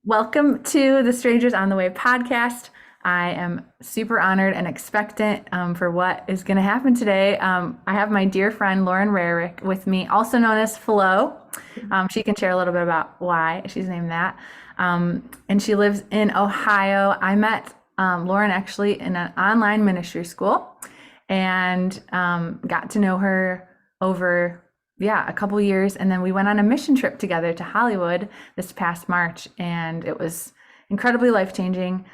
Welcome to the Strangers on the Way podcast. I am super honored and expectant for what is going to happen today. I have my dear friend Lauren Rarick with me, also known as Flo. She can share a little bit about why she's named that. And she lives in Ohio. I met Lauren actually in an online ministry school and got to know her over a couple years, and then we went on a mission trip together to Hollywood this past March, and it was incredibly life-changing.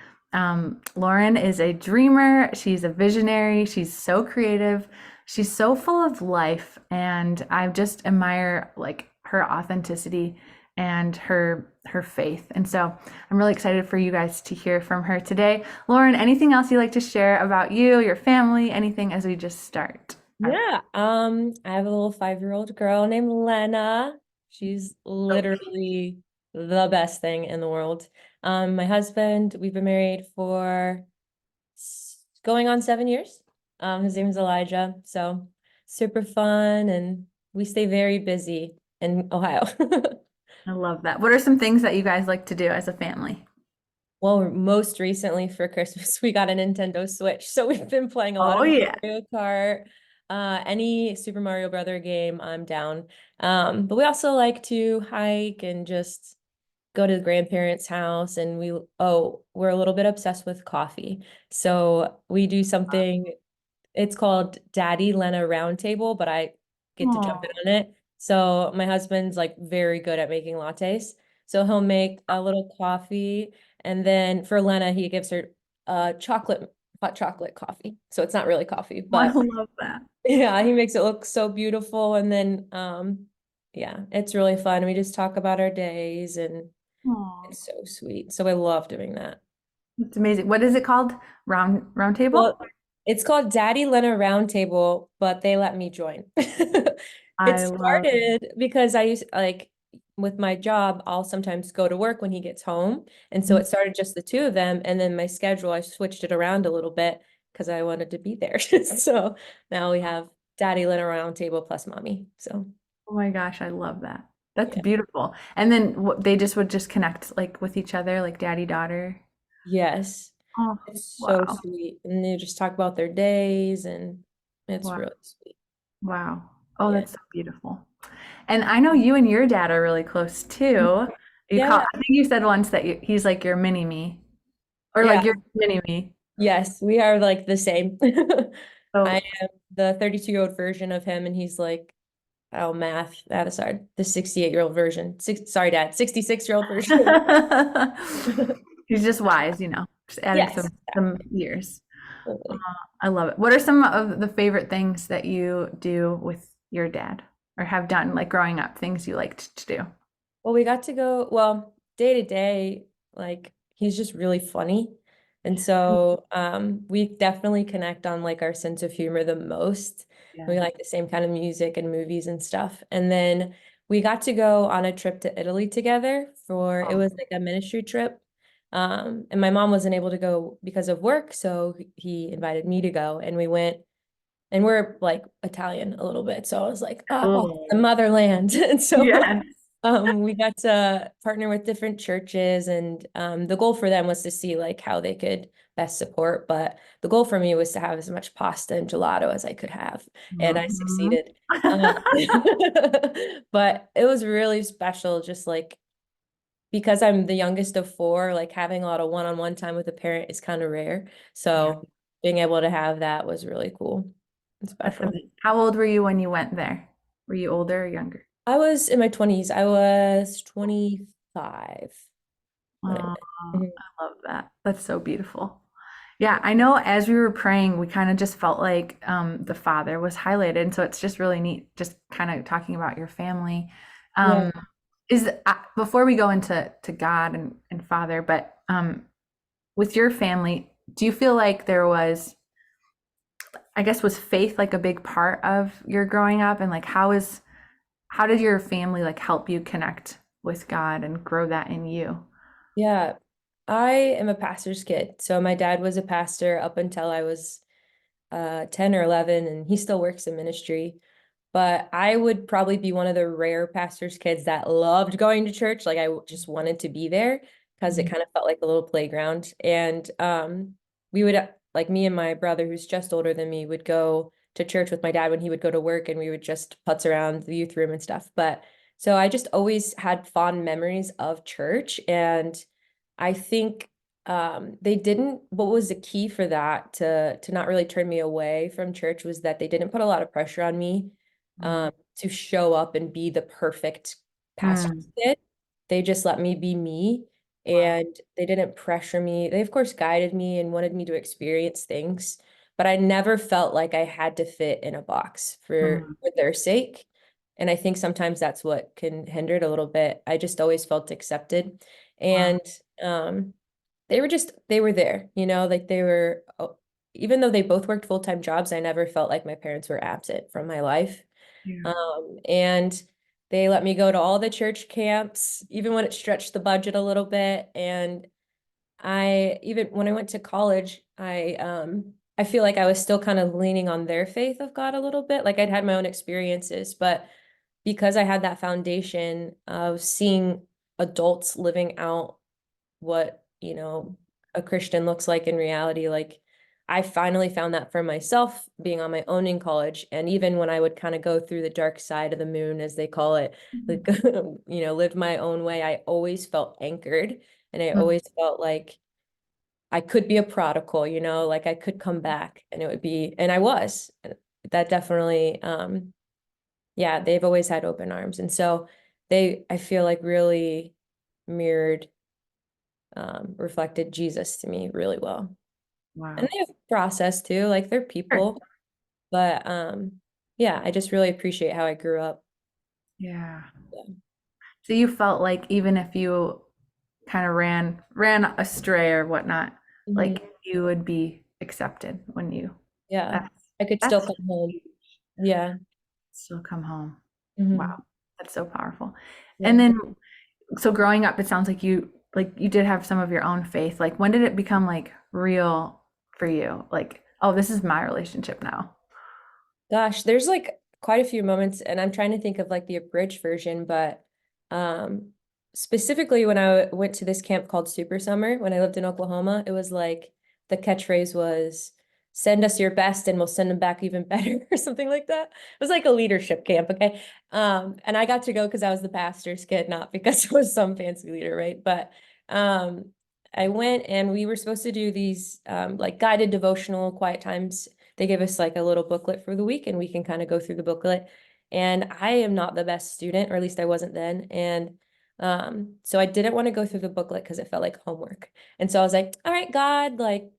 Lauren is a dreamer, she's a visionary, she's so creative, she's so full of life, and I just admire like her authenticity and her faith. And so I'm really excited for you guys to hear from her today. Lauren, anything else you'd like to share about you, your family, anything as we just start? Yeah, I have a little 5-year-old girl named Lena. She's literally the best thing in the world. My husband, we've been married for going on 7 years. His name is Elijah, so super fun, and we stay very busy in Ohio. I love that. What are some things that you guys like to do as a family? Well, most recently for Christmas, we got a Nintendo Switch, so we've been playing a lot Oh of yeah. Mario Kart. Any Super Mario Brother game, I'm down. But we also like to hike and just go to the grandparents' house, and we're a little bit obsessed with coffee. So we do something, it's called Daddy Lena Roundtable, but I get to jump in Oh, on it. So my husband's like very good at making lattes. So he'll make a little coffee, and then for Lena, he gives her hot chocolate coffee. So it's not really coffee, I but love that. yeah, he makes it look so beautiful. And then yeah, it's really fun. We just talk about our days, and Oh, it's so sweet. So I love doing that. it's amazing. What is it called? Round table? Well, it's called Daddy Lena Roundtable, but they let me join. It I love started because I used like with my job, I'll sometimes go to work when he gets home. And so it. it started just the two of them. And then my schedule, I switched it around a little bit because I wanted to be there. So now we have Daddy Lena Roundtable plus mommy. So Oh my gosh, I love that. That's yeah. beautiful. And then they just would just connect like with each other, like daddy daughter. Yes. Oh, It's so wow. sweet. And they just talk about their days, and it's Wow. really sweet. Wow. Oh, Yeah. that's so beautiful. And I know you and your dad are really close too. Yeah. I think you said once that he's like your mini me or Yeah. like your mini me. Yes, we are like the same. I So am the 32-year-old version of him, and he's like, oh, math, that is hard. The 68-year-old version. Sorry, Dad, 66-year-old version. he's just wise, just adding Yes, some exactly. years. Totally. I love it. What are some of the favorite things that you do with your dad or have done like growing up, things you liked to do? Well, we got to go, well, day to day, like he's just really funny. And so we definitely connect on like our sense of humor the most. Yeah. We like the same kind of music and movies and stuff. And then we got to go on a trip to Italy together it Oh, was like a ministry trip. And my mom wasn't able to go because of work, so he invited me to go, and we went, and we're like Italian a little bit. So I was like, oh, the cool. motherland. And so Yes. we got to partner with different churches, and the goal for them was to see like how they could best support. But the goal for me was to have as much pasta and gelato as I could have, and I Mhm. succeeded. Um, but it was really special, just like because I'm the youngest of four, like having a lot of one-on-one time with a parent is kind of rare. Yeah, So being able to have that was really cool and that's special. amazing. How old were you when you went there? Were you older or younger? I was in my 20s. I was 25 when I Oh, went. I love that. That's so beautiful. Yeah, I know as we were praying, we kind of just felt like the Father was highlighted. And so it's just really neat, just kind of talking about your family. Yeah. Um, before we go into God and Father, but with your family, do you feel like there was, I guess, was faith like a big part of your growing up? And like, how did your family like help you connect with God and grow that in you? Yeah. I am a pastor's kid. So my dad was a pastor up until I was 10 or 11, and he still works in ministry. But I would probably be one of the rare pastor's kids that loved going to church. Like I just wanted to be there. because it Mhm. kind of felt like a little playground. And we would like me and my brother, who's just older than me, would go to church with my dad when he would go to work, and we would just putz around the youth room and stuff. But so I just always had fond memories of church, and I think they didn't, what was the key for that to not really turn me away from church was that they didn't put a lot of pressure on me Mm. to show up and be the perfect pastor's Mm. kid. They just let me be me, Wow. and they didn't pressure me. They of course guided me and wanted me to experience things, but I never felt like I had to fit in a box Mm. for their sake. And I think sometimes that's what can hinder it a little bit. I just always felt accepted. Wow. And um they were there, like they were, even though they both worked full-time jobs, I never felt like my parents were absent from my life. Yeah. And they let me go to all the church camps, even when it stretched the budget a little bit. And even when I went to college, I feel like I was still kind of leaning on their faith of God a little bit. Like I'd had my own experiences, but because I had that foundation of seeing adults living out what, a Christian looks like in reality. Like I finally found that for myself being on my own in college. And even when I would kind of go through the dark side of the moon, as they call it, like, lived my own way, I always felt anchored. And I Mm. always felt like I could be a prodigal, like I could come back and it would be, and I was. That definitely, yeah, they've always had open arms. And so I feel like really mirrored reflected Jesus to me really well. And Wow. they have process too, like they're Sure. people. But yeah, I just really appreciate how I grew up. Yeah. Yeah. So you felt like even if you kind of ran astray or whatnot, Mhm. like you would be accepted when you Yeah. that's I could still that's come home. huge. Yeah. Still come home. Hmm. Wow. That's so powerful. And Yeah. then so growing up, it sounds like you did have some of your own faith. Like when did it become like real for you? Like, oh, this is my relationship now. Gosh, there's like quite a few moments, and I'm trying to think of like the abridged version, but um specifically when I went to this camp called Super Summer when I lived in Oklahoma, it was like the catchphrase was send us your best and we'll send them back even better or something like that. It was like a leadership camp, okay? And I got to go because I was the pastor's kid, not because I was some fancy leader, right? But um I went and we were supposed to do these like guided devotional quiet times. They give us like a little booklet for the week and we can kind of go through the booklet. And I am not the best student, or at least I wasn't then. And so I didn't want to go through the booklet because it felt like homework. And so I was like, all right, God, like,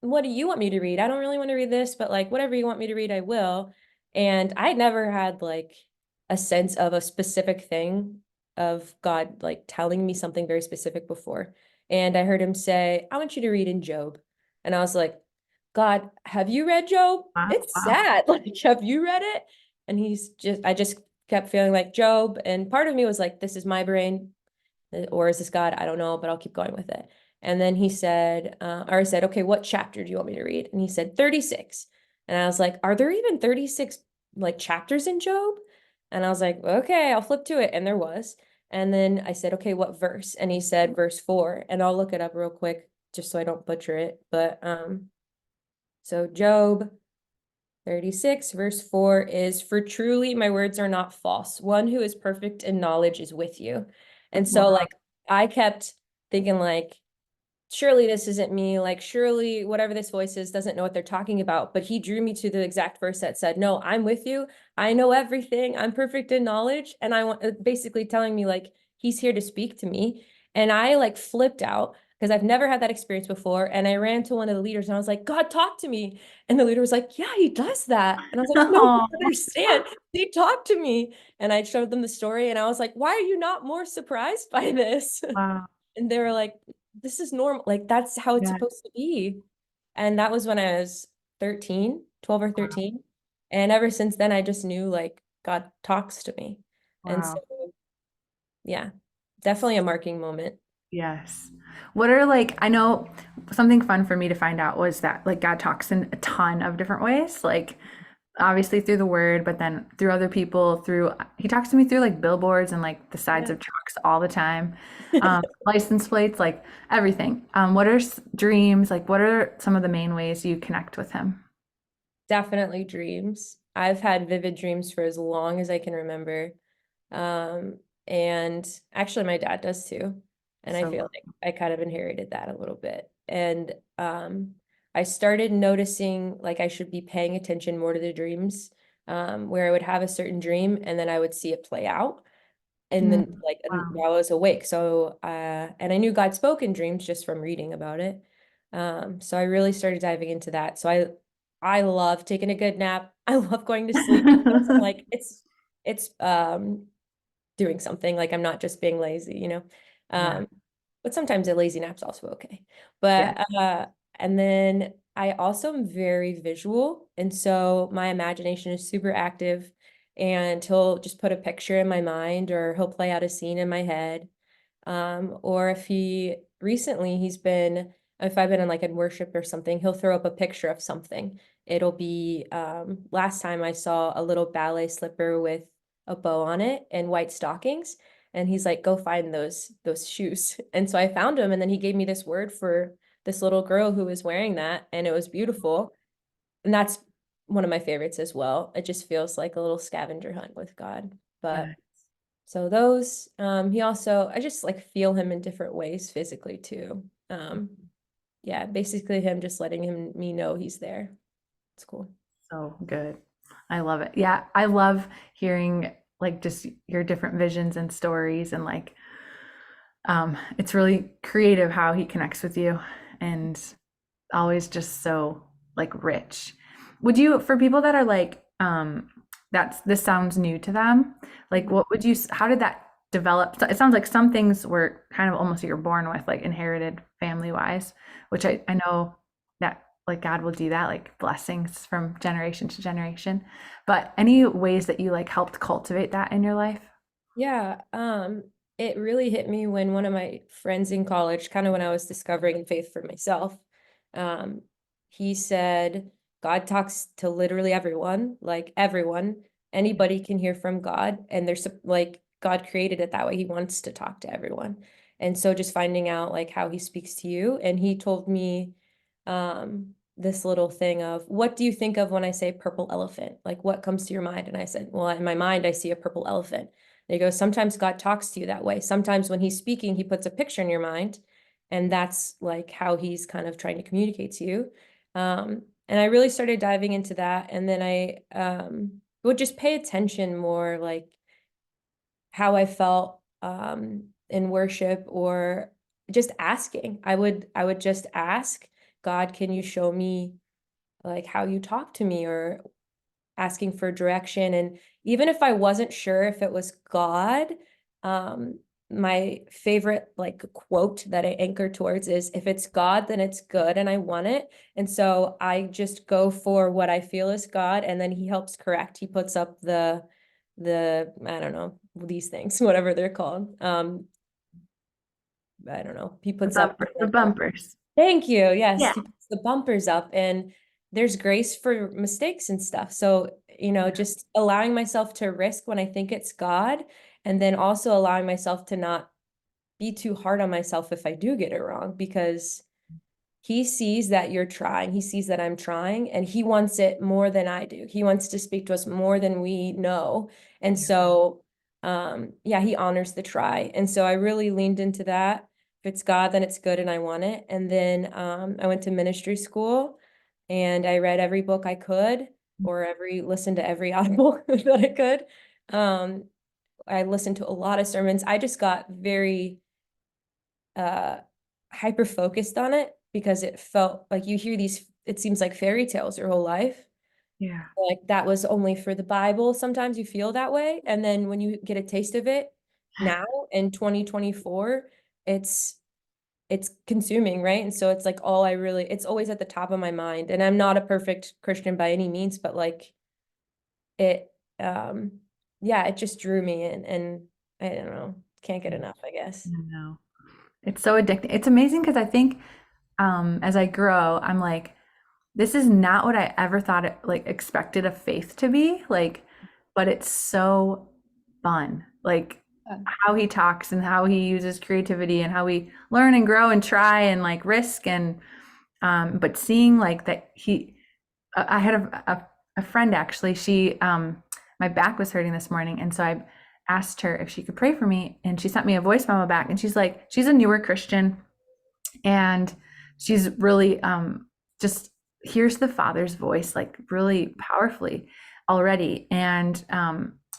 what do you want me to read? I don't really want to read this, but like whatever you want me to read, I will. And I never had like a sense of a specific thing of God like telling me something very specific before. And I heard him say, I want you to read in Job. And I was like, God, have you read Job? Wow. It's Wow. sad. Like, have you read it? And I just kept feeling like Job. And part of me was like, this is my brain, or is this God? I don't know, but I'll keep going with it. And then he said, or I said, okay, what chapter do you want me to read? And he said, 36. And I was like, are there even 36 like chapters in Job? And I was like, okay, I'll flip to it. And there was. And then I said, okay, what verse? And he said, verse 4. And I'll look it up real quick just so I don't butcher it. But so Job 36, verse 4 is, for truly my words are not false. One who is perfect in knowledge is with you. And so Wow. like I kept thinking like, surely this isn't me. Like, surely whatever this voice is doesn't know what they're talking about. But he drew me to the exact verse that said, no, I'm with you. I know everything. I'm perfect in knowledge. And I want basically telling me like he's here to speak to me. And I like flipped out because I've never had that experience before. And I ran to one of the leaders and I was like, God, talk to me. And the leader was like, yeah, he does that. And I was like, no, you Oh, don't understand. He talked to me. And I showed them the story and I was like, why are you not more surprised by this? wow. And they were like, this is normal. Like, that's how it's Yeah. supposed to be. And that was when I was 13, 12 or 13. And ever since then, I just knew like God talks to me. And so, Wow. yeah, definitely a marking moment. Yes. What are like, I know something fun for me to find out was that like God talks in a ton of different ways. Like obviously through the word, but then through other people, through he talks to me through like billboards and like the sides Yeah. of trucks all the time. License plates, like everything. What are dreams? Like, what are some of the main ways you connect with him? Definitely dreams. I've had vivid dreams for as long as I can remember. And actually my dad does too. And I So feel like I kind of inherited that a little bit. And I started noticing like I should be paying attention more to the dreams, where I would have a certain dream and then I would see it play out. And mm, then like and wow. while I was awake. So and I knew God spoke in dreams just from reading about it. So I really started diving into that. So I love taking a good nap. I love going to sleep. I'm like it's doing something, like I'm not just being lazy, you know. Yeah. Um, but sometimes a lazy nap's also okay. Yeah. But and then I also am very visual, and so my imagination is super active, and he'll just put a picture in my mind or he'll play out a scene in my head. Or if he recently he's been if I've been in like in worship or something, he'll throw up a picture of something. It'll be last time I saw a little ballet slipper with a bow on it and white stockings. And he's like, go find those shoes. And so I found them, and then he gave me this word for this little girl who was wearing that, and it was beautiful. And that's one of my favorites as well. It just feels like a little scavenger hunt with God. But Yeah. so those, he also, I just like feel him in different ways physically too. Yeah, basically him just letting me know he's there. It's cool. So good. I love it. Yeah, I love hearing like just your different visions and stories and like it's really creative how he connects with you and always just so like rich. Would you, for people that are like that's this sounds new to them, like Mhm. what would you how did that develop? So it sounds like some things were kind of almost you're born with, like inherited family wise, which I know that like God will do that, like blessings from generation to generation. But any ways that you like helped cultivate that in your life? Yeah, it really hit me when one of my friends in college, kind of when I was discovering faith for myself, um, he said, God talks to literally everyone, like everyone. Anybody can hear from God, and there's like God created it that way. He wants to talk to everyone. And so just finding out like how he speaks to you. And he told me this little thing of, what do you think of when I say purple elephant? Like what comes to your mind? And I said, well, in my mind, I see a purple elephant. They go, sometimes God talks to you that way. Sometimes when he's speaking, he puts a picture in your mind, and that's like how he's kind of trying to communicate to you. And I really started diving into that. And then I would just pay attention more, like how I felt in worship, or just asking. I would just ask God, can you show me like how you talk to me, or asking for direction. And even if I wasn't sure if it was God, my favorite like quote that I anchor towards is, if it's God, then it's good and I want it. And so I just go for what I feel is God, and then he helps correct. He puts up the I don't know, these things, whatever they're called. I don't know. He puts up The bumpers. Thank you. Yes, Yeah. he puts the bumpers up, and there's grace for mistakes and stuff. So, just allowing myself to risk when I think it's God, and then also allowing myself to not be too hard on myself if I do get it wrong, because he sees that you're trying. He sees that I'm trying, and he wants it more than I do. He wants to speak to us more than we know. And Yeah. so, yeah, he honors the try. And so I really leaned into that. If it's God, then it's good and I want it. And then I went to ministry school, and I read every book I could, or listened to every audible that I could. Um, I listened to a lot of sermons. I just got very uh hyper focused on it, because it felt like you hear these, it seems like fairy tales your whole life. Yeah. Like that was only for the Bible. Sometimes you feel that way. And then when you get a taste of it now in 2024, it's it's consuming, right? And so it's like it's always at the top of my mind. And I'm not a perfect Christian by any means, but like it yeah, it just drew me in, and I don't know, can't get enough, I guess. I know. It's so addicting. It's amazing because I think as I grow, I'm like, this is not what I ever thought it like expected a faith to be like, but it's so fun. Like Yeah. how he talks and how he uses creativity and how we learn and grow and try and like risk and but seeing like that I had a friend actually. My back was hurting this morning, and so I asked her if she could pray for me, and she sent me a voice memo back, and she's like, she's a newer Christian, and she's really just hears the Father's voice like really powerfully already, and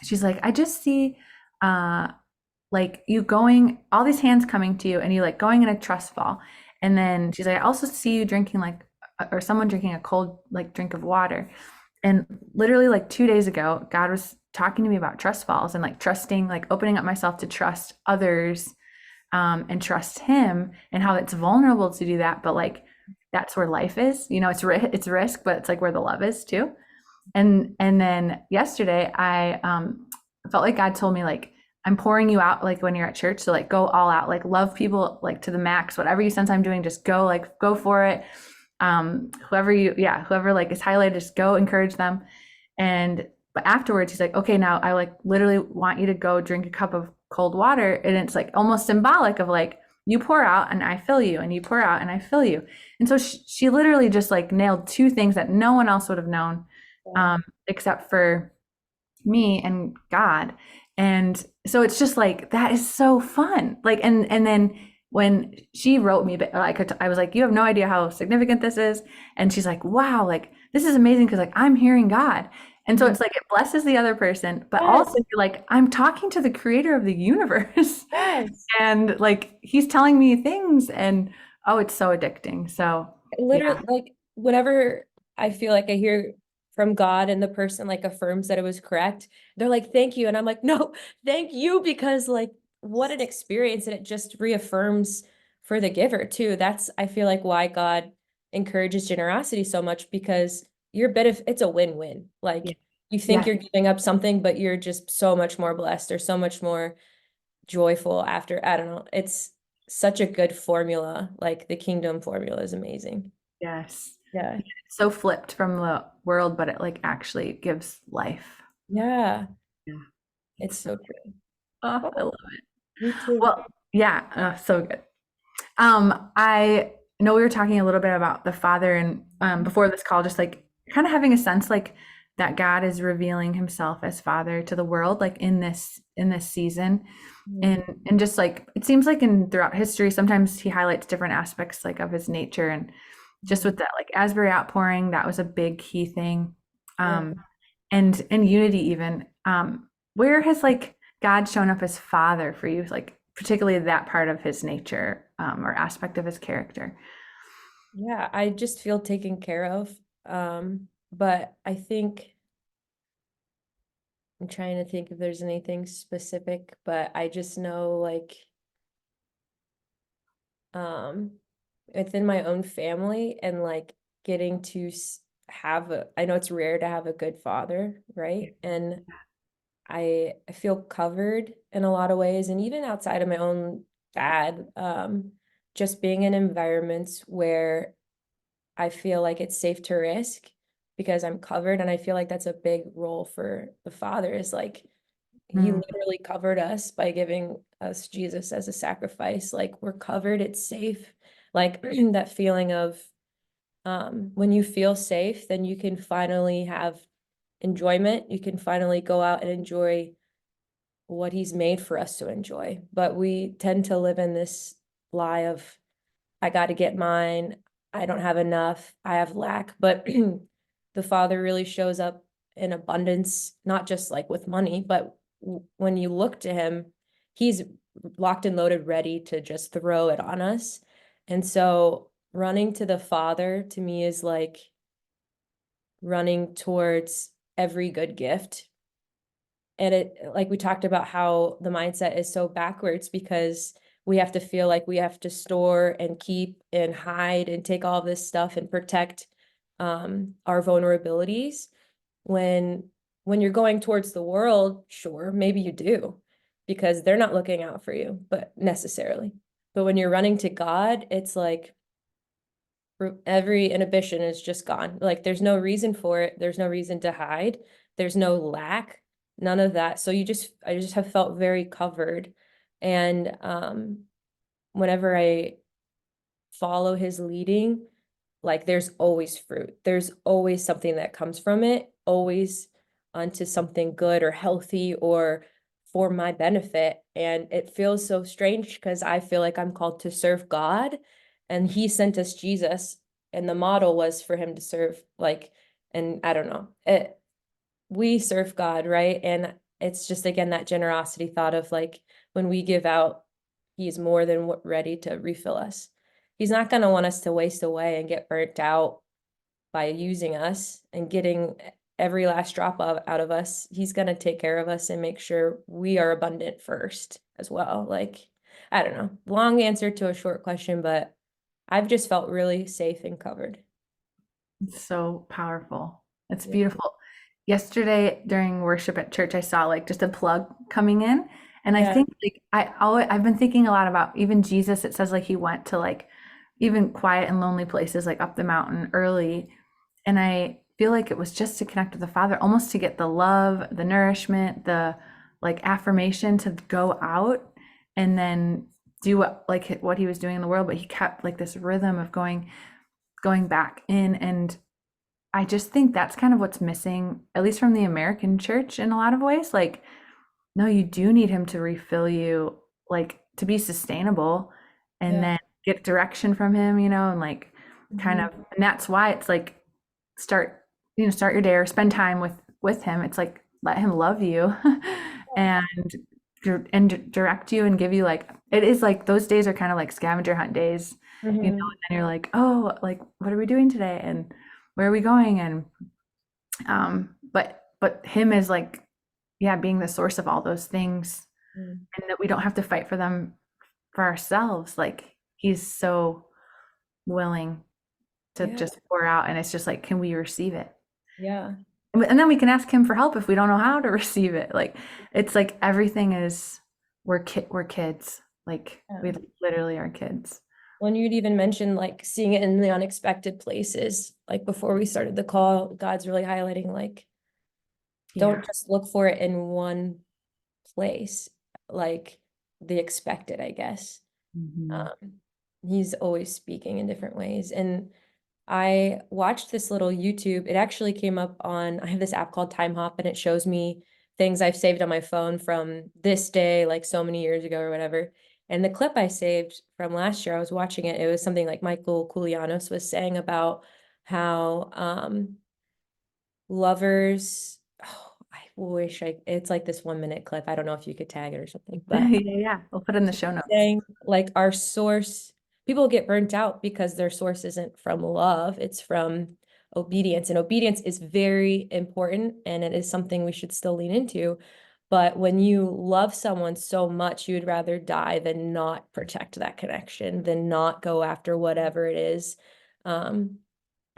she's like, I just see uh, like you going all these hands coming to you and you like going in a trust fall, and then she's like, I also see you drinking like or someone drinking a cold like drink of water. And literally like 2 days ago God was talking to me about trust falls and like trusting, like opening up myself to trust others, and trust him, and how it's vulnerable to do that, but like that's where life is, it's risk, but it's like where the love is too. And then yesterday I felt like God told me like, I'm pouring you out like when you're at church, so like go all out, like love people like to the max, whatever you sense I'm doing, just go, like go for it. Whoever like is highlighted, just go encourage them. And but afterwards he's like, okay, now I like literally want you to go drink a cup of cold water, and it's like almost symbolic of like, you pour out and I fill you, and you pour out and I fill you. And so she literally just like nailed two things that no one else would have known, except for me and God. And so it's just like that is so fun. Like and then when she wrote me, I was like, you have no idea how significant this is. And she's like, wow, like this is amazing because like I'm hearing God. And so Mhm. it's like it blesses the other person, but also Yes, you're like, I'm talking to the creator of the universe. yes. And like he's telling me things, and oh, it's so addicting. So Literally, yeah. like whenever I feel like I hear from God and the person like affirms that it was correct, they're like, thank you. And I'm like, no, thank you, because like what an experience. And it just reaffirms for the giver too. That's, I feel like, why God encourages generosity so much, because it's a win-win. Yeah. Like you think Yes. you're giving up something, but you're just so much more blessed or so much more joyful after. I don't know. It's such a good formula. Like the kingdom formula is amazing. Yes. Yeah. So flipped from the world, but it like actually gives life. Yeah. Yeah. It's So, so true. I Oh, love it. me too. Well, yeah, so good. I know we were talking a little bit about the Father, and before this call, just like kind of having a sense like that God is revealing himself as Father to the world, like in this season. Mhm. And just like it seems like in throughout history, sometimes he highlights different aspects like of his nature, and just Mhm. with that like Asbury outpouring, that was a big key thing. Yeah. Um, and unity even. Where has like God shown up as Father for you, like particularly that part of his nature, or aspect of his character? Yeah. I just feel taken care of. But I think I'm trying to think if there's anything specific, but I just know like um within my own family and like getting to have I know it's rare to have a good father, Yeah. right? And I feel covered in a lot of ways, and even outside of my own dad, just being in environments where I feel like it's safe to risk because I'm covered, and I feel like that's a big role for the father, is like he Mm, literally covered us by giving us Jesus as a sacrifice. Like we're covered, it's safe. Like that feeling of when you feel safe, then you can finally have enjoyment. You can finally go out and enjoy what he's made for us to enjoy. But we tend to live in this lie of, I got to get mine. I don't have enough. I have lack. But the Father really shows up in abundance, not just like with money, but when you look to him, he's locked and loaded, ready to just throw it on us. And so running to the Father to me is like running towards every good gift. And it, like we talked about how the mindset is so backwards because we have to feel like we have to store and keep and hide and take all this stuff and protect our vulnerabilities. when when you're going towards the world, sure, maybe you do, because they're not looking out for you, but necessarily. But when you're running to God, it's like every inhibition is just gone. Like there's no reason for it. There's no reason to hide. There's no lack, none of that. So I just have felt very covered. And whenever I follow his leading, like there's always fruit. There's always something that comes from it, always onto something good or healthy or for my benefit. And it feels so strange because I feel like I'm called to serve God, and he sent us Jesus, and the model was for him to serve, like, and I don't know. We serve God, right? And it's just again that generosity thought of like when we give out, he's more than ready to refill us. He's not going to want us to waste away and get burnt out by using us and getting every last drop out of us. He's going to take care of us and make sure we are abundant first as well. Like, I don't know, long answer to a short question, but I've just felt really safe and covered. It's so powerful. It's Yeah. beautiful. Yesterday during worship at church, I saw like just a plug coming in. And I Yeah. think like I've been thinking a lot about even Jesus. It says like he went to like even quiet and lonely places like up the mountain early. And I feel like it was just to connect with the Father, almost to get the love, the nourishment, the like affirmation to go out and then do what he was doing in the world. But he kept like this rhythm of going back in. And I just think that's kind of what's missing, at least from the American church in a lot of ways. Like, no, you do need him to refill you, like to be sustainable and Yeah. then get direction from him, and like kind Mhm. of, and that's why it's like start, start your day or spend time with him. It's like let him love you and direct you and give you like it is like those days are kind of like scavenger hunt days, Mhm. and then you're like, oh, like what are we doing today and where are we going? And but him is like, yeah, being the source of all those things Mhm. and that we don't have to fight for them for ourselves. Like he's so willing to Yeah. just pour out and it's just like, can we receive it? Yeah. And then we can ask him for help if we don't know how to receive it. Like it's like everything is we're kids. Like Yeah. we literally are kids. When you'd even mentioned like seeing it in the unexpected places, like before we started the call, God's really highlighting like Yeah. don't just look for it in one place, like the expected, I guess. Mhm. Um, he's always speaking in different ways. And I watched this little YouTube. It actually came up on, I have this app called Time Hop, and it shows me things I've saved on my phone from this day, like so many years ago or whatever. And the clip I saved from last year, I was watching it. It was something like Michael Koulianos was saying about how lovers, oh, I wish it's like this 1 minute clip. I don't know if you could tag it or something, Yeah, but yeah. We'll put it in the show notes. saying like our source, people get burnt out because their source isn't from love, it's from obedience. And obedience is very important and it is something we should still lean into. But when you love someone so much, you would rather die than not protect that connection, than not go after whatever it is um,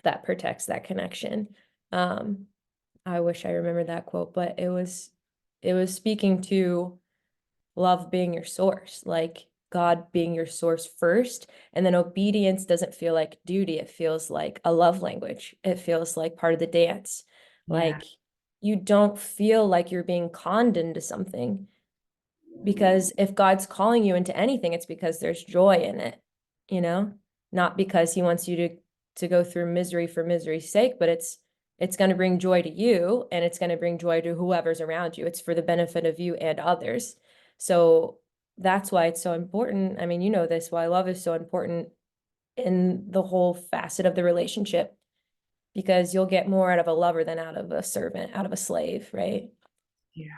that protects that connection. Um, I wish I remembered that quote, but it was speaking to love being your source, like God being your source first. And then obedience doesn't feel like duty. It feels like a love language. It feels like part of the dance. Yeah. Like you don't feel like you're being conned into something, because if God's calling you into anything, it's because there's joy in it, you know, not because he wants you to go through misery for misery's sake, but it's going to bring joy to you and it's going to bring joy to whoever's around you. It's for the benefit of you and others. So that's why it's so important. I mean, you know this, why love is so important in the whole facet of the relationship, because you'll get more out of a lover than out of a servant, out of a slave, right? Yeah.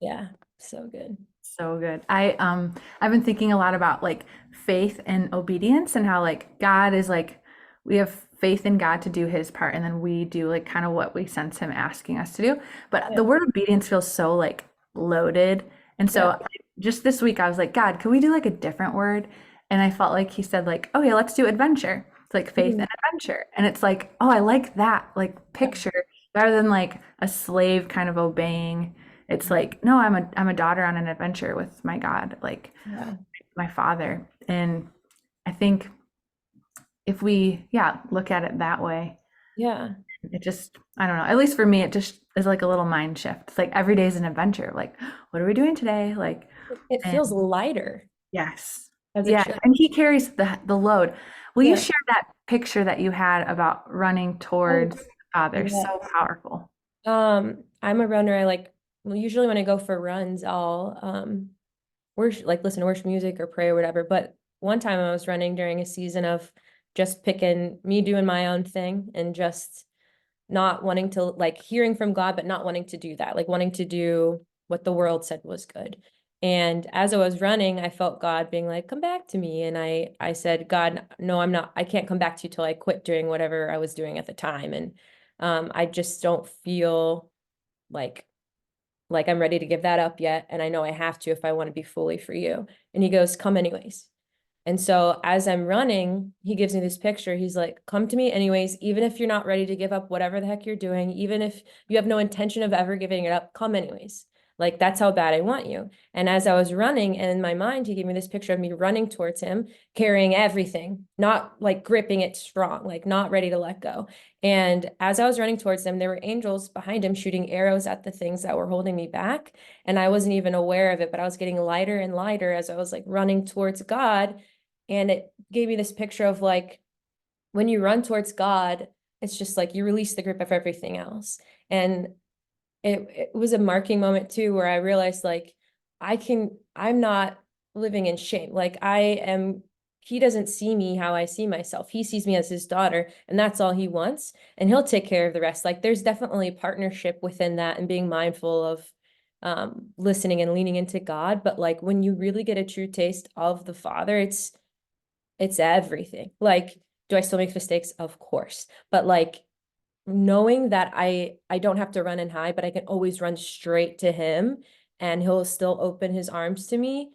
Yeah, so good. So good. I've been thinking a lot about like faith and obedience and how like God is like we have faith in God to do his part and then we do like kind of what we sense him asking us to do. But Yeah. the word obedience feels so like loaded. And so Yeah. just this week I was like, God, could we do like a different word? And I felt like he said like, okay, let's do adventure. It's like faith Mhm. and adventure. And it's like, oh, I like that like Yeah. picture rather than like a slave kind of obeying. It's like, no, I'm a daughter on an adventure with my God, like Yeah. my father. And I think if we, yeah, look at it that way, Yeah. it just, I don't know, at least for me, it just is like a little mind shift. It's like every day is an adventure. Like, what are we doing today? Like, It and feels lighter yes. as it Yeah. should. And he carries the load. Will you Yeah. share that picture that you had about running Oh, towards Father? yeah. So powerful. I'm a runner. I like, well, usually when I go for runs, I'll worship, like listen to worship music or pray or whatever. But one time I was running during a season of just picking me doing my own thing and just not wanting to like hearing from God, but not wanting to do that, like wanting to do what the world said was good. And as I was running, I felt God being like, come back to me. And I said, God, no, I'm not, I can't come back to you till I quit doing whatever I was doing at the time. And I just don't feel like I'm ready to give that up yet. And I know I have to if I want to be fully for you. And he goes, come anyways. And so as I'm running, he gives me this picture. He's like, come to me anyways, even if you're not ready to give up whatever the heck you're doing, even if you have no intention of ever giving it up, come anyways. Like, that's how bad I want you. And as I was running, and in my mind, he gave me this picture of me running towards him, carrying everything, not like gripping it strong, like not ready to let go. And as I was running towards him, there were angels behind him shooting arrows at the things that were holding me back. And I wasn't even aware of it, but I was getting lighter and lighter as I was like running towards God. And it gave me this picture of like, when you run towards God, it's just like you release the grip of everything else. And it was a marking moment too, where I realized like, I'm not living in shame. Like he doesn't see me how I see myself. He sees me as his daughter, and that's all he wants. And he'll take care of the rest. Like there's definitely a partnership within that and being mindful of listening and leaning into God. But like when you really get a true taste of the Father, it's everything. Like, do I still make mistakes? Of course. But like knowing that I don't have to run and hide, but I can always run straight to him and he'll still open his arms to me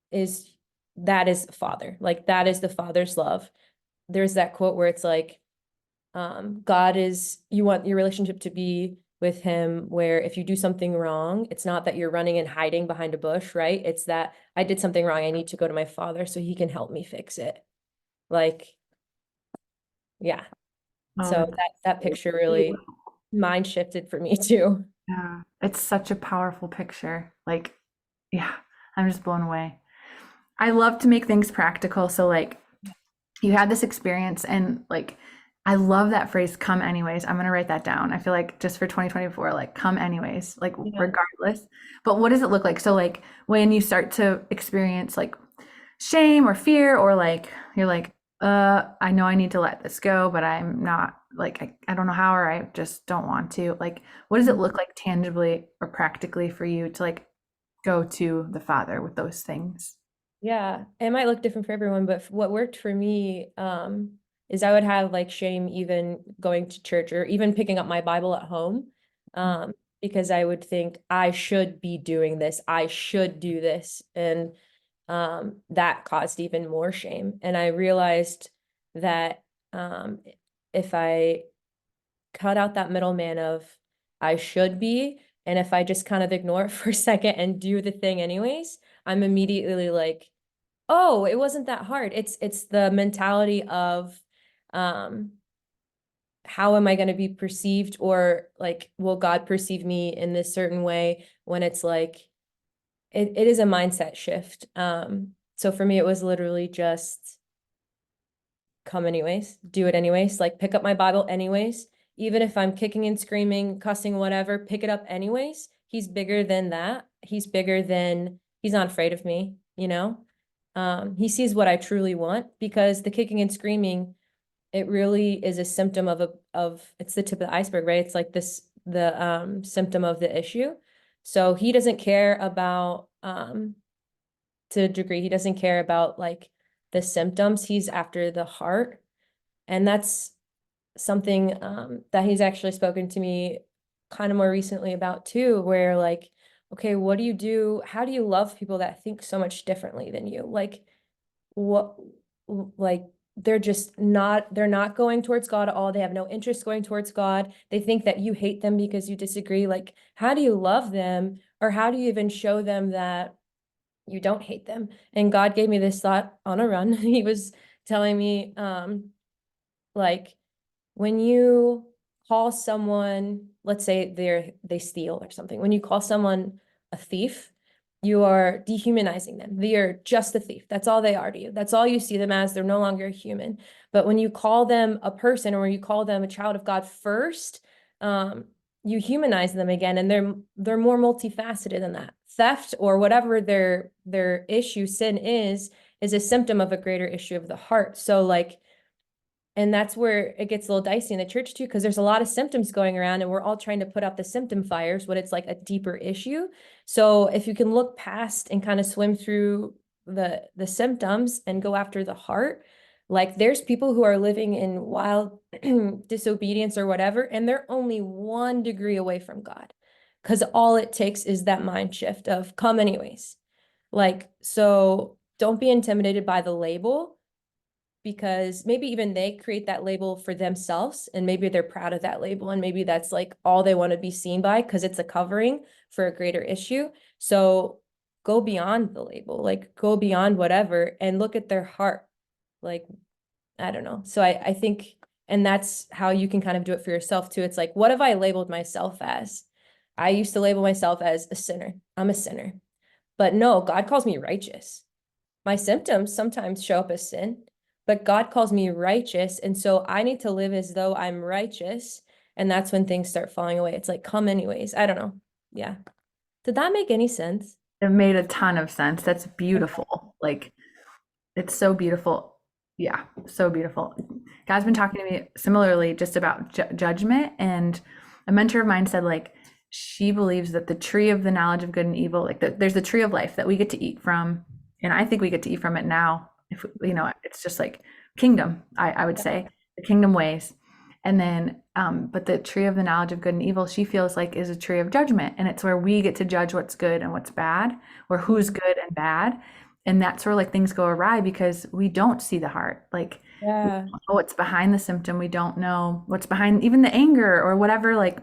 is that is Father. Like that is the Father's love. There's that quote where it's like, God is, you want your relationship to be with him where if you do something wrong, it's not that you're running and hiding behind a bush, right? It's that I did something wrong. I need to go to my Father so he can help me fix it. Like, yeah. Oh, So that's that so picture cute. really mind shifted for me too. Yeah. It's such a powerful picture. Like, yeah, I'm just blown away. I love to make things practical. So, like, you had this experience, and like, I love that phrase, come anyways. I'm going to write that down. I feel like just for 2024, like, come anyways, like, Yeah. regardless. But what does it look like? So, like, when you start to experience like shame or fear, or like, you're like, I know I need to let this go, but I'm not like, I don't know how, or I just don't want to. Like, what does it look like tangibly or practically for you to like go to the Father with those things? Yeah, it might look different for everyone, but what worked for me is I would have like shame even going to church or even picking up my Bible at home because I would think I should be doing this, I should do this, and that caused even more shame. And I realized that um, if I cut out that middleman of I should be, and if I just kind of ignore it for a second and do the thing anyways, I'm immediately like, oh, it wasn't that hard. It's the mentality of um how am I going to be perceived, or like will God perceive me in this certain way, when it's like it is a mindset shift. So for me it was literally just come anyways, do it anyways, like pick up my Bible anyways, even if I'm kicking and screaming, cussing, whatever, pick it up anyways. He's bigger than that. He's not afraid of me, you know? He sees what I truly want, because the kicking and screaming, it really is a symptom of it's the tip of the iceberg, right? It's like the symptom of the issue. So he doesn't care about to a degree, he doesn't care about like the symptoms. He's after the heart. And that's something that he's actually spoken to me kind of more recently about too, where like, okay, what do you do? How do you love people that think so much differently than you? Like, what, like, they're not going towards God at all. They have no interest going towards God. They think that you hate them because you disagree. Like, how do you love them? Or how do you even show them that you don't hate them? And God gave me this thought on a run. He was telling me, Like when you call someone, let's say they steal or something, when you call someone a thief, you are dehumanizing them. They are just a thief. That's all they are to you. That's all you see them as. They're no longer a human. But when you call them a person or you call them a child of God first, you humanize them again, and they're more multifaceted than that. Theft or whatever their issue, sin is a symptom of a greater issue of the heart. So like, and that's where it gets a little dicey in the church too, because there's a lot of symptoms going around and we're all trying to put out the symptom fires when it's like a deeper issue. So if you can look past and kind of swim through the symptoms and go after the heart, like there's people who are living in wild disobedience or whatever, and they're only 1 degree away from God. Because all it takes is that mind shift of come anyways. Like, so don't be intimidated by the label, because maybe even they create that label for themselves and maybe they're proud of that label and maybe that's like all they want to be seen by because it's a covering for a greater issue. So go beyond the label, like go beyond whatever and look at their heart. Like, I don't know. So I think, and that's how you can kind of do it for yourself too. It's like, what have I labeled myself as? I used to label myself as a sinner. I'm a sinner. But no, God calls me righteous. My symptoms sometimes show up as sin, but God calls me righteous. And so I need to live as though I'm righteous. And that's when things start falling away. It's like, come anyways. I don't know. Yeah. Did that make any sense? It made a ton of sense. That's beautiful. Like, it's so beautiful. Yeah, so beautiful. God's been talking to me similarly just about judgment. And a mentor of mine said, like, she believes that the tree of the knowledge of good and evil, like, there's the tree of life that we get to eat from. And I think we get to eat from it now. If you know, it's just like kingdom, I would say, the kingdom ways. And then, but the tree of the knowledge of good and evil, she feels like is a tree of judgment. And it's where we get to judge what's good and what's bad, or who's good and bad. And that's where like things go awry because we don't see the heart. Like, we Yeah. don't know what's behind the symptom. We don't know what's behind even the anger or whatever, like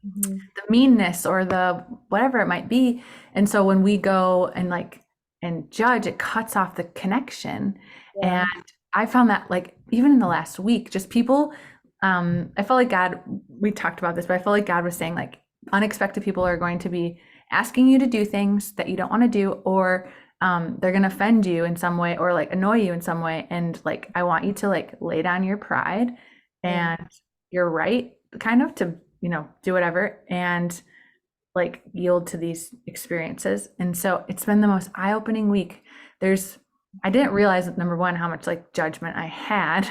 the meanness or the whatever it might be. And so when we go and like and judge, it cuts off the connection. Yeah. And I found that like even in the last week, just people, I felt like God, we talked about this, but I felt like God was saying like unexpected people are going to be asking you to do things that you don't want to do, or they're going to offend you in some way or like annoy you in some way. And like, I want you to like lay down your pride Yeah. and your right kind of to, you know, do whatever and like yield to these experiences. And so it's been the most eye-opening week. I didn't realize that number one, how much like judgment I had,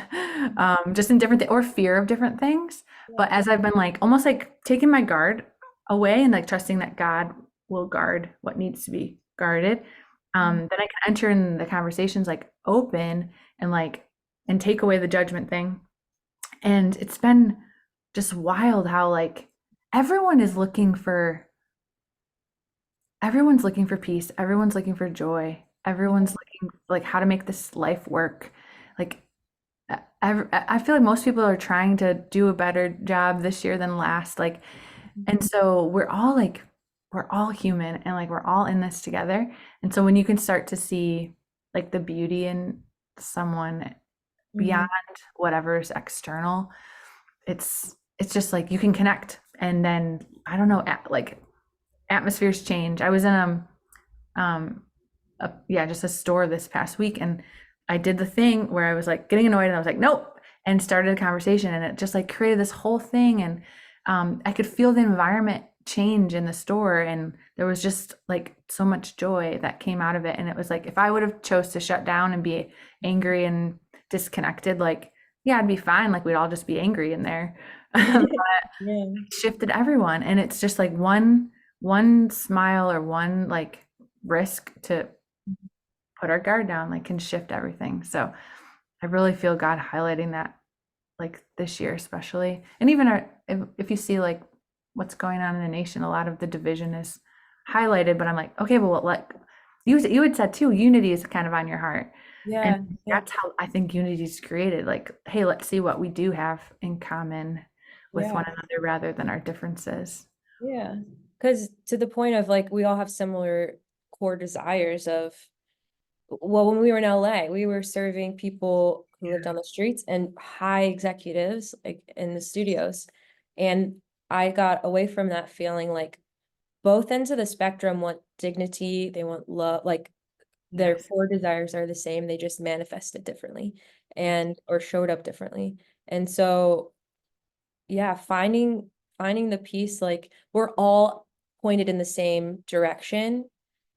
just in different or fear of different things. But as I've been like almost like taking my guard away and like trusting that God will guard what needs to be guarded, then I can enter in the conversations like open and like and take away the judgment thing. And it's been just wild how like everyone is looking for everyone's looking for peace, everyone's looking for joy, everyone's looking like how to make this life work. Like I feel like most people are trying to do a better job this year than last. Like, and so we're all human and like we're all in this together. And so when you can start to see like the beauty in someone Mhm. beyond whatever's external, it's just like you can connect. And then I don't know, like atmospheres change. I was in um yeah, just a store this past week, and I did the thing where I was like getting annoyed and I was like, nope, and started a conversation, and it just like created this whole thing. And I could feel the environment change in the store, and there was just like so much joy that came out of it. And it was like if I would have chose to shut down and be angry and disconnected, like yeah, I'd be fine, like we'd all just be angry in there. Yeah. Shifted everyone, and it's just like one smile or one like risk to put our guard down like can shift everything. So I really feel God highlighting that like this year especially. And even if you see like what's going on in the nation, a lot of the division is highlighted, but I'm like, okay, well, like you had said too, unity is kind of on your heart. And Yeah. Yeah. that's how I think unity is created. Like, hey, let's see what we do have in common with Yeah. one another rather than our differences. Yeah. Because to the point of like, we all have similar core desires of well, when we were in LA, we were serving people who lived on the streets and high executives like in the studios. And I got away from that feeling like both ends of the spectrum want dignity, they want love, like their Yes. core desires are the same, they just manifested differently and or showed up differently. And so yeah, finding the piece, like we're all pointed in the same direction,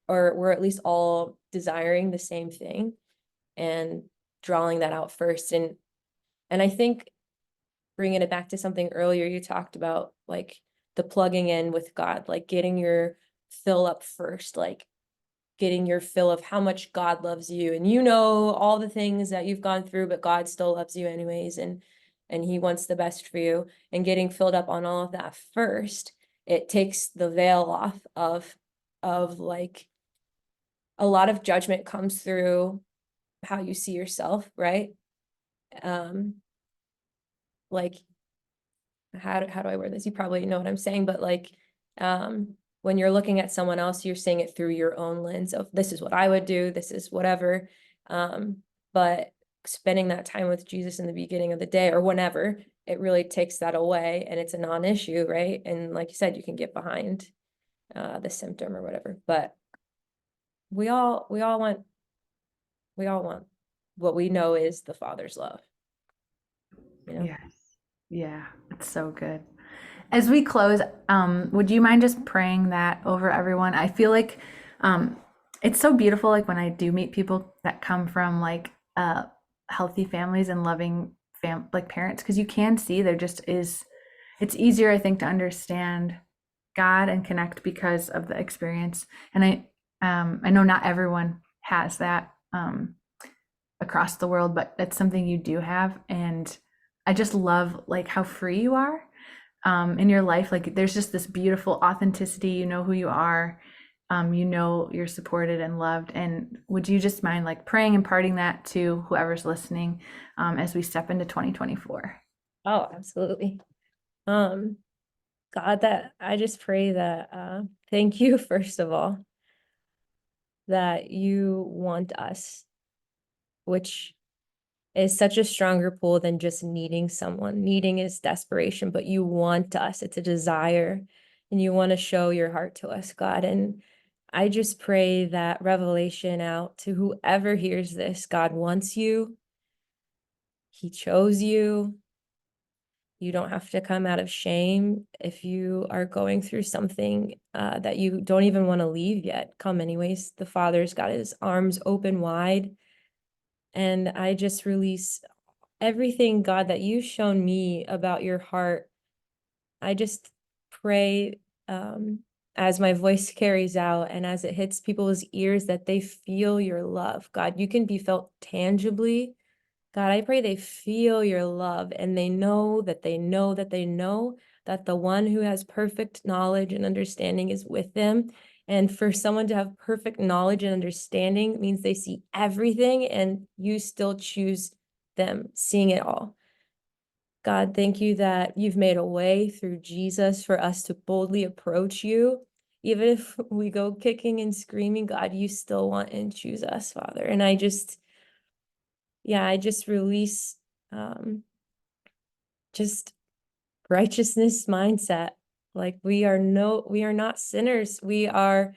or we're at least all desiring the same thing and drawing that out first. And I think bringing it back to something earlier you talked about, like the plugging in with God, like getting your fill up first, like getting your fill of how much God loves you, and you know all the things that you've gone through, but God still loves you anyways, and he wants the best for you, and getting filled up on all of that first, it takes the veil off of like a lot of judgment comes through how you see yourself, right? Um, like how do I word this? You probably know what I'm saying, but like when you're looking at someone else, you're seeing it through your own lens of this is what I would do, this is whatever. But spending that time with Jesus in the beginning of the day or whenever, it really takes that away and it's a non-issue, right? And like you said, you can get behind the symptom or whatever. But we all want what we know is the Father's love, you know? Yes. Yeah, it's so good. As we close, would you mind just praying that over everyone? I feel like um, it's so beautiful, like when I do meet people that come from like healthy families and loving like parents, because you can see there just is. It's easier, I think, to understand God and connect because of the experience. And I know not everyone has that across the world, but it's something you do have, and I just love like how free you are in your life. Like there's just this beautiful authenticity. You know who you are. You know you're supported and loved. And would you just mind like praying, imparting that to whoever's listening as we step into 2024? Oh, absolutely. Um, God, that I just pray that thank you, first of all, that you want us, which is such a stronger pull than just needing someone. Needing is desperation, but you want us. It's a desire, and you want to show your heart to us, God. And I just pray that revelation out to whoever hears this. God wants you. He chose you. You don't have to come out of shame if you are going through something that you don't even want to leave yet. Come anyways. The Father's got his arms open wide. And I just release everything, God, that you've shown me about your heart. I just pray as my voice carries out and as it hits people's ears that they feel your love. God, you can be felt tangibly. God, I pray they feel your love and they know that they know that they know that the one who has perfect knowledge and understanding is with them. And for someone to have perfect knowledge and understanding means they see everything and you still choose them, seeing it all. God, thank you that you've made a way through Jesus for us to boldly approach you. Even if we go kicking and screaming, God, you still want and choose us, Father. And I just release um, just righteousness mindset. Like we are not sinners. We are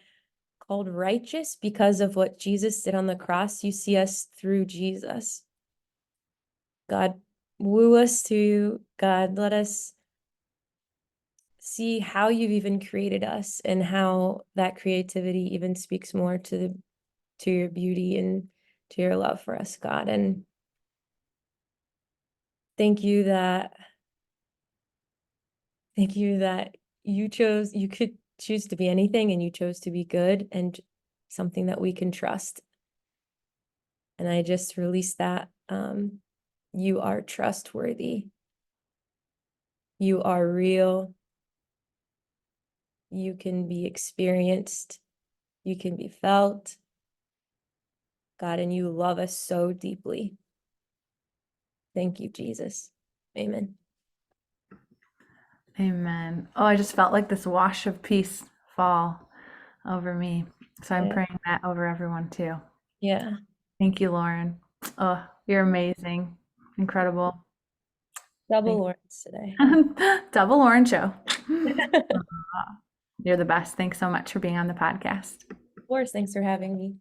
called righteous because of what Jesus did on the cross. You see us through Jesus. God, woo us to God. Let us see how you've even created us and how that creativity even speaks more to your beauty and to your love for us, God. And thank you that thank you that you could choose to be anything and you chose to be good and something that we can trust. And I just release that you are trustworthy. You are real. You can be experienced. You can be felt. God, and you love us so deeply. Thank you, Jesus. Amen. Amen. Oh, I just felt like this wash of peace fall over me. So I'm Yeah. praying that over everyone too. Yeah. Thank you, Lauren. Oh, you're amazing. Incredible. Double Thank Lawrence today. Double Lauren show. You're the best. Thanks so much for being on the podcast. Of course, thanks for having me.